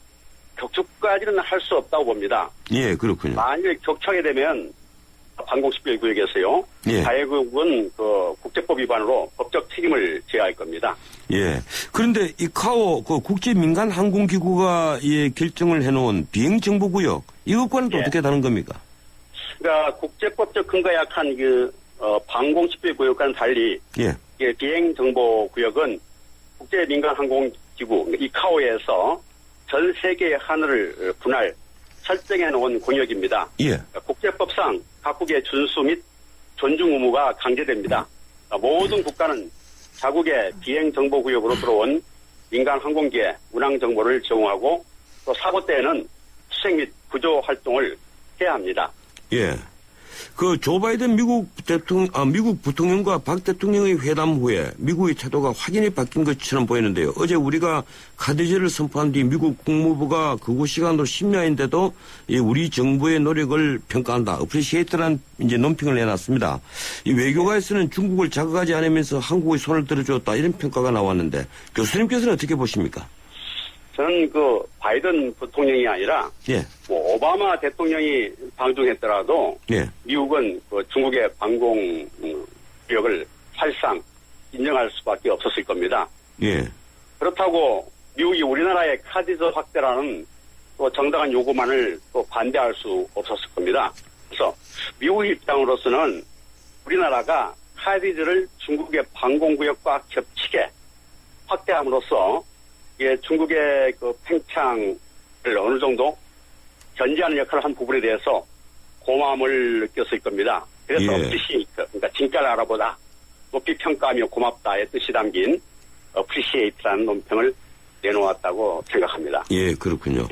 격추까지는 할 수 없다고 봅니다. 예, 그렇군요. 만일 격추하게 되면 방공식별구역에서요. 예. 자유국은 국제법 위반으로 법적 책임을 져야 할 겁니다. 예. 그런데 이카오 국제민간 항공기구가 결정을 해놓은 비행정보구역 이것과는 또 예. 어떻게 다른 겁니까? 그러니까 국제법적 근거가 약한 방공식별구역과는 달리 예. 비행정보구역은 국제민간항공기구 이카오에서 전 세계의 하늘을 분할 설정해 놓은 공역입니다. 예. 국제법상 각국의 준수 및 존중 의무가 강제됩니다. 모든 국가는 자국의 비행정보구역으로 들어온 민간 항공기의 운항 정보를 제공하고 또 사고 때에는 수색 및 구조 활동을 해야 합니다. 예. 조 바이든 미국 부통령과 박 대통령의 회담 후에 미국의 태도가 확연히 바뀐 것처럼 보이는데요. 어제 우리가 카디지를 선포한 뒤 미국 국무부가 그곳 시간으로 심야인데도 우리 정부의 노력을 평가한다. 어프리시에이트란 논평을 내놨습니다. 이 외교가에서는 중국을 자극하지 않으면서 한국의 손을 들어주었다. 이런 평가가 나왔는데 교수님께서는 어떻게 보십니까? 저는 바이든 부통령이 아니라 예. 오바마 대통령이 방중했더라도 예. 미국은 중국의 방공구역을 사실상 인정할 수밖에 없었을 겁니다. 예. 그렇다고 미국이 우리나라의 카디즈 확대라는 또 정당한 요구만을 또 반대할 수 없었을 겁니다. 그래서 미국 입장으로서는 우리나라가 카디즈를 중국의 방공구역과 겹치게 확대함으로써 중국의 팽창을 어느 정도 견제하는 역할을 한 부분에 대해서 고마움을 느꼈을 겁니다. 그래서 예. appreciate, 그러니까 진가를 알아보다, 높이 평가하며 고맙다의 뜻이 담긴 appreciate라는 논평을 내놓았다고 생각합니다. 예, 그렇군요.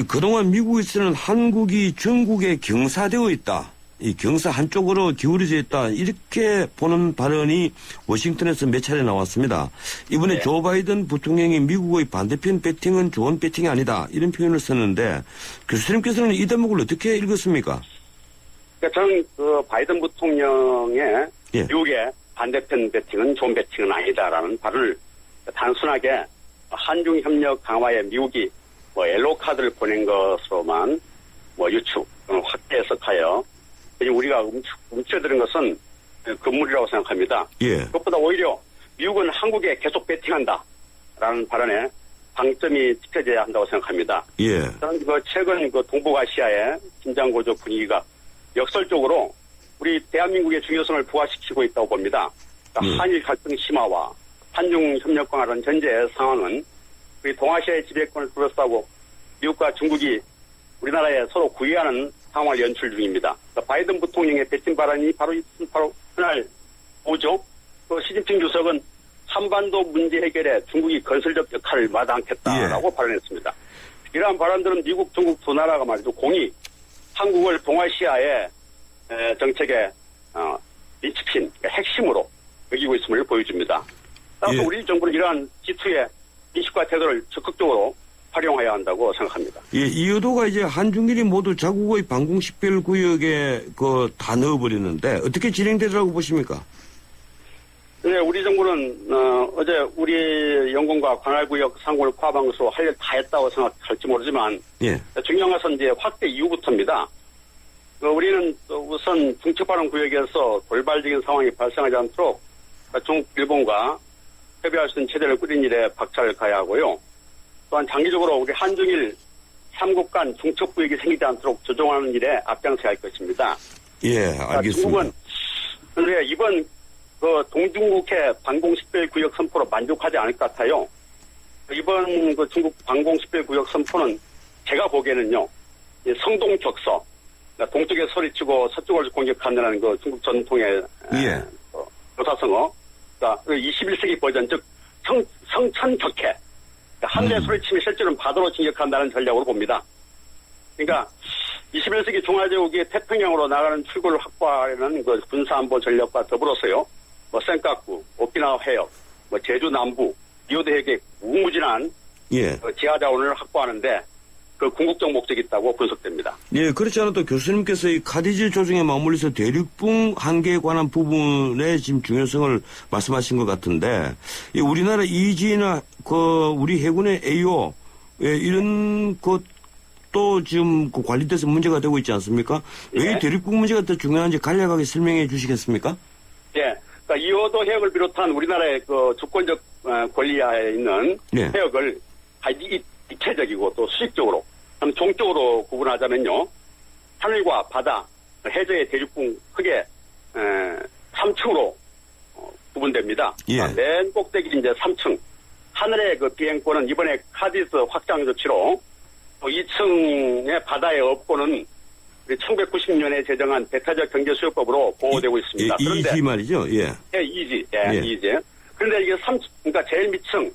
그동안 미국에서는 한국이 전국에 경사되어 있다. 이 경사 한쪽으로 기울어져 있다. 이렇게 보는 발언이 워싱턴에서 몇 차례 나왔습니다. 이번에 네. 조 바이든 부통령이 미국의 반대편 배팅은 좋은 배팅이 아니다. 이런 표현을 썼는데 교수님께서는 이 대목을 어떻게 읽었습니까? 그러니까 저는 그 바이든 부통령의 예. 미국의 반대편 배팅은 좋은 배팅은 아니다라는 발언을 단순하게 한중 협력 강화에 미국이 뭐 옐로 카드를 보낸 것으로만 뭐 유축 또는 확대 해석하여 우리가 움츠러드는 것은 금물이라고 생각합니다. 예. 그것보다 오히려 미국은 한국에 계속 배팅한다라는 발언에 방점이 찍혀져야 한다고 생각합니다. 예. 저는 최근 동북아시아의 긴장고조 분위기가 역설적으로 우리 대한민국의 중요성을 부각시키고 있다고 봅니다. 그러니까 한일 갈등 심화와 한중 협력 강화라는 현재 상황은 우리 동아시아의 지배권을 둘러싸고 미국과 중국이 우리나라에 서로 구애하는 상황을 연출 중입니다. 그러니까 바이든 부통령의 배팅 발언이 바로 그날 오죠. 시진핑 주석은 한반도 문제 해결에 중국이 건설적 역할을 마다않겠다라고 발언했습니다. 이러한 발언들은 미국, 중국 두 나라가 말이죠. 공히 한국을 동아시아의 정책의 리치핀, 그러니까 핵심으로 여기고 있음을 보여줍니다. 따라서 예. 우리 정부는 이러한 G2의 인식과 태도를 적극적으로 활용해야 한다고 생각합니다. 예, 이 의도가 이제 한중일이 모두 자국의 방공식별구역에 다 넣어버리는데 어떻게 진행되리라고 보십니까? 네, 우리 정부는 어제 우리 영공과 관할구역 상공을 포함한 것으로 할 일 다 했다고 생각할지 모르지만 예. 중요한 것은 이제 확대 이후부터입니다. 우리는 우선 중첩하는 구역에서 돌발적인 상황이 발생하지 않도록 중국, 일본과 협의할 수 있는 체제를 꾸린 일에 박차를 가야 하고요. 또한 장기적으로 우리 한중일 3국 간 중첩구역이 생기지 않도록 조정하는 일에 앞장서야 할 것입니다. 예, 알겠습니다. 중국은 그런데 이번 동중국해 방공식별구역 선포로 만족하지 않을 것 같아요. 이번 중국 방공식별구역 선포는 제가 보기에는요, 성동격서, 그러니까 동쪽에 소리치고 서쪽을 공격한다는 중국 전통의 예. 교사성어, 그러니까 21세기 버전, 즉 성천격해, 한대 소리치면 실제로는 바다로 진격한다는 전략으로 봅니다. 그러니까 21세기 중화제국이 태평양으로 나가는 출구를 확보하려는 군사안보 전략과 더불어서요, 센카쿠, 오키나와 해역, 제주 남부, 리오데 해역의 무궁무진한 예. 지하자원을 확보하는데 궁극적 목적이 있다고 분석됩니다. 예, 그렇지 않아도 교수님께서 이 카디질 조정에 맞물려서 대륙붕 한계에 관한 부분의 지금 중요성을 말씀하신 것 같은데, 우리나라 EEZ나 우리 해군의 AO, 이런 것도 지금 관리돼서 문제가 되고 있지 않습니까? 예. 왜 대륙붕 문제가 더 중요한지 간략하게 설명해 주시겠습니까? 예. 그러니까 이호도 해역을 비롯한 우리나라의 주권적 권리하에 있는 예. 해역을 입체적이고 또 수직적으로, 종적으로 구분하자면요, 하늘과 바다, 해저의 대륙붕 크게 3층으로 구분됩니다. 예. 맨 꼭대기 이제 3층. 하늘의 비행권은 이번에 카디스 확장 조치로 2층의 바다의 업권은 1990년에 제정한 배타적 경제수요법으로 보호되고 있습니다. 그런데 EEZ 말이죠. 예. 예, EEZ. 예, EEZ. 그런데 이게 그러니까 제일 밑층,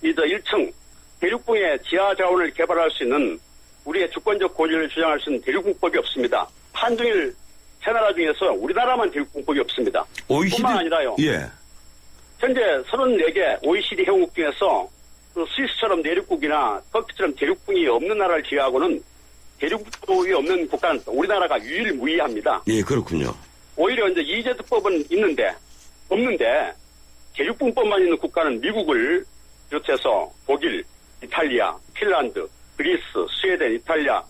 1층 대륙붕의 지하 자원을 개발할 수 있는 우리의 주권적 권리를 주장할 수 있는 대륙붕법이 없습니다. 한중일 세 나라 중에서 우리나라만 대륙붕법이 없습니다. OECD. 뿐만 아니라요. 예. 현재 34개 OECD 회원국 중에서 스위스처럼 내륙국이나 터키처럼 대륙붕이 없는 나라를 제외하고는 대륙붕이 없는 국가는 우리나라가 유일무이합니다. 예, 그렇군요. 오히려 이제 EEZ법은 없는데 대륙붕법만 있는 국가는 미국을 비롯해서 독일, 이탈리아, 핀란드, 그리스, 스웨덴, 이탈리아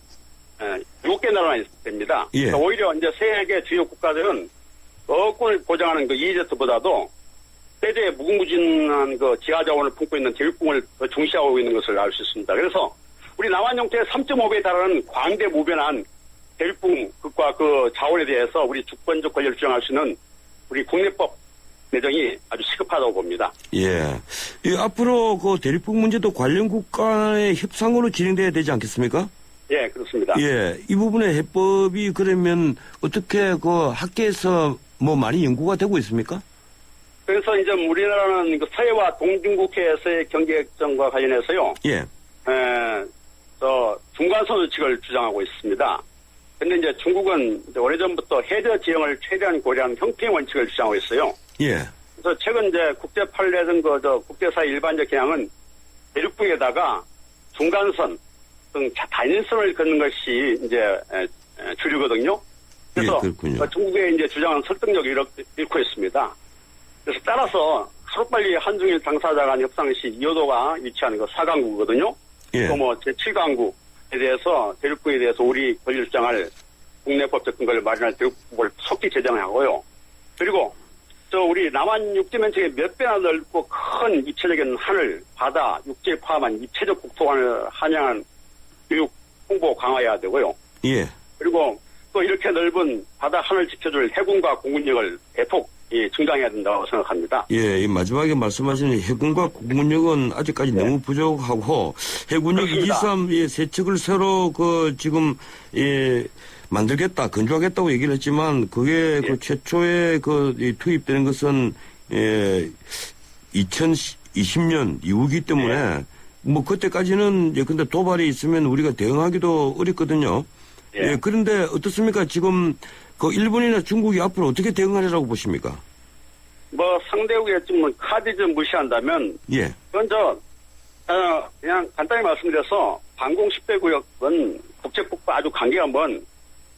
7개 나라나 됩니다. 예. 그러니까 오히려 이제 세계 주요 국가들은 어권을 보장하는 EEZ보다도 세계의 무궁무진한 지하 자원을 품고 있는 대륙붕을 더 중시하고 있는 것을 알 수 있습니다. 그래서 우리 남한 영토의 3.5배에 달하는 광대무변한 대륙붕과 자원에 대해서 우리 주권적 권리를 주장할 수 있는 우리 국내법 내정이 아주 시급하다고 봅니다. 예. 앞으로 대륙붕 문제도 관련 국가의 협상으로 진행돼야 되지 않겠습니까? 예, 그렇습니다. 예, 이 부분의 해법이 그러면 어떻게 그 학계에서 뭐 많이 연구가 되고 있습니까? 그래서 이제 우리나라는 그 서해와 동중국해에서의 경계 격전과 관련해서요. 예. 중간선 원칙을 주장하고 있습니다. 근데 이제 중국은 이제 오래전부터 해저 지형을 최대한 고려한 형평 원칙을 주장하고 있어요. 예. 그래서 최근 이제 국제 판례 등 국제사회 일반적 경향은 대륙붕에다가 중간선 등 단일선을 걷는 것이 이제 주류거든요. 그래서 예, 그렇군요. 중국의 이제 주장은 설득력을 잃고 있습니다. 그래서 따라서 하루빨리 한중일 당사자 간 협상 시 2호도가 위치하는 그 4강국이거든요. 예. 또 뭐 제7강국에 대해서 대륙붕에 대해서 우리 권리 주장할 국내법적 근거를 마련할 대륙붕을 속히 제정하고요. 그리고 우리 남한 육지 면적의 몇 배나 넓고 큰 입체적인 하늘, 바다, 육지에 포함한 입체적 국토관을 한양한 교육 홍보 강화해야 되고요. 예. 그리고 또 이렇게 넓은 바다 하늘 지켜줄 해군과 공군력을 대폭 증강해야 된다고 생각합니다. 예, 이 마지막에 말씀하신 해군과 공군력은 아직까지 네. 너무 부족하고 해군력 그렇습니다. 223 세척을 새로 지금 만들겠다, 건조하겠다고 얘기를 했지만 그게 그 최초에 투입되는 것은 2020년 이후기 때문에 뭐 그때까지는 근데 도발이 있으면 우리가 대응하기도 어렵거든요. 예, 그런데 어떻습니까? 지금 그 일본이나 중국이 앞으로 어떻게 대응하리라고 보십니까? 뭐 상대국이겠지만 카드 좀 무시한다면 예. 그건 그냥 간단히 말씀드려서 방공 10대 구역은 국제법과 아주 관계가 먼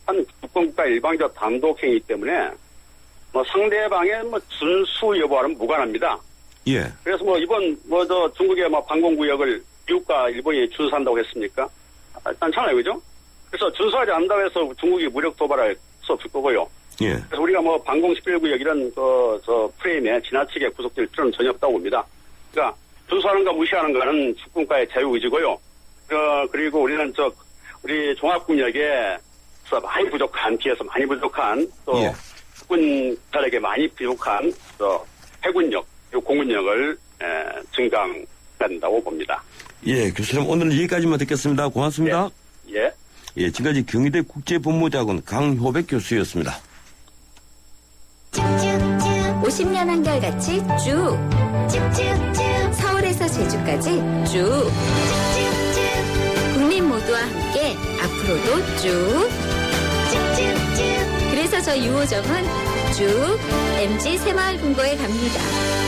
한 주권국가 일방적 단독행위이기 때문에 뭐 상대방의 준수 여부와는 무관합니다. 예. 그래서 이번 중국의 방공 구역을 미국과 일본이 준수한다고 했습니까? 않잖아요, 그죠? 그래서 준수하지 않는다고 해서 중국이 무력 도발할 수 없을 거고요. 예. 그래서 우리가 방공 11구역 이런 프레임에 지나치게 구속될 필요는 전혀 없다고 봅니다. 그러니까 준수하는가 무시하는가는 주권국가의 자유의지고요. 그리고 우리는 우리 종합군역에 많이 부족한, 비해서 많이 부족한 또 국군들에게 많이 부족한 해군력, 그리고 공군력을 증강한다고 봅니다. 예, 교수님 오늘은 여기까지만 듣겠습니다. 고맙습니다. 예. 예, 지금까지 경희대 국제본무대학원 강효백 교수였습니다. 50년 한결같이 쭉. 서울에서 제주까지 쭉. 국민 모두와 함께 앞으로도 쭉. 그래서 저 유호정은 쭉 MG 새마을금고에 갑니다.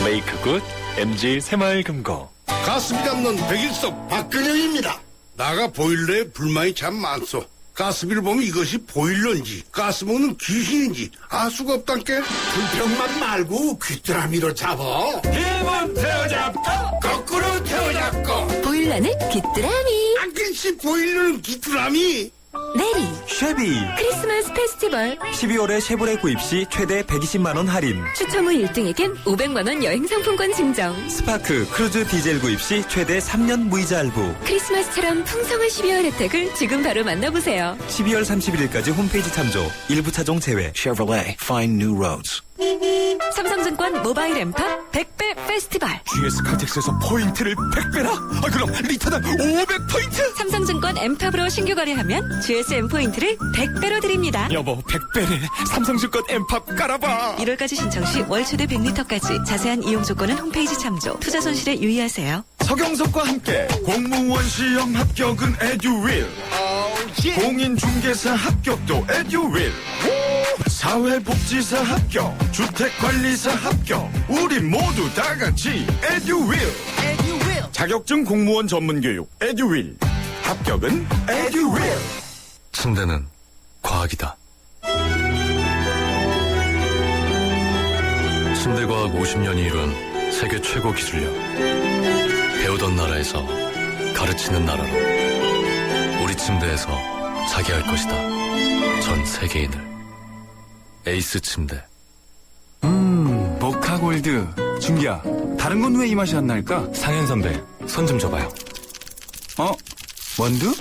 메이크 굿 MG 새마을금고. 가스비 잡는 백일섭 박근영입니다. 나가 보일러에 불만이 참 많소. 가스비를 보면 이것이 보일러인지 가스 먹는 귀신인지 알 수가 없단께. 불평만 말고 귀뚜라미로 잡어. 힘은 태워잡고 거꾸로 태워잡고. 보일러는 귀뚜라미. 안ken씨 보일러는 귀뚜라미. 내리 쉐비. 크리스마스 페스티벌 12월에 쉐보레 구입 시 최대 120만 원 할인. 추첨 후 1등에겐 500만 원 여행 상품권 증정. 스파크 크루즈 디젤 구입 시 최대 3년 무이자 할부. 크리스마스처럼 풍성한 12월 혜택을 지금 바로 만나보세요. 12월 31일까지 홈페이지 참조. 일부 차종 제외. Chevrolet, find new roads. 삼성증권 모바일 엠파 100배 페스티벌. GS 칼텍스에서 포인트를 100배나? 그럼 리터당 500포인트? 삼성증권 엠팝으로 신규 거래하면 GSM 포인트를 100배로 드립니다. 여보 100배를 삼성증권 엠팝 깔아봐. 1월까지 신청 시 월 최대 100리터까지. 자세한 이용 조건은 홈페이지 참조. 투자 손실에 유의하세요. 서경석과 함께 공무원 시험 합격은 에듀윌. 공인중개사 합격도 에듀윌. 사회복지사 합격, 주택관리사 합격, 우리 모두 다 같이 에듀윌. 자격증 공무원 전문교육 에듀윌. 합격은 에듀윌. 침대는 과학이다. 침대과학 50년이 이룬 세계 최고 기술력. 배우던 나라에서 가르치는 나라로. 우리 침대에서 자기 할 것이다. 전 세계인을. 에이스 침대. 모카골드. 준기야, 다른 건 왜 이 맛이 안 날까? 상현 선배, 손 좀 줘봐요. 원두?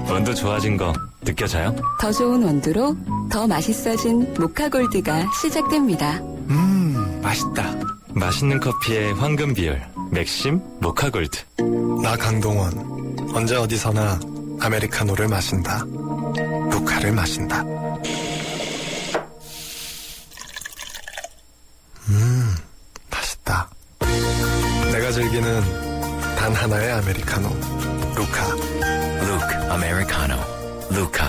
원두 좋아진 거 느껴져요? 더 좋은 원두로 더 맛있어진 모카골드가 시작됩니다. 맛있다. 맛있는 커피의 황금 비율. 맥심 모카골드. 나 강동원. 언제 어디서나 아메리카노를 마신다. 루카를 마신다. 맛있다. 내가 즐기는 단 하나의 아메리카노. 루카. Luke Americano. Luca.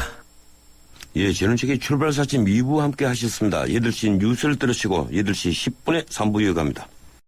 예, 저는 책의 출발사 아침 2부 함께 하셨습니다. 8시 뉴스를 들으시고 8시 10분에 3부 이어갑니다.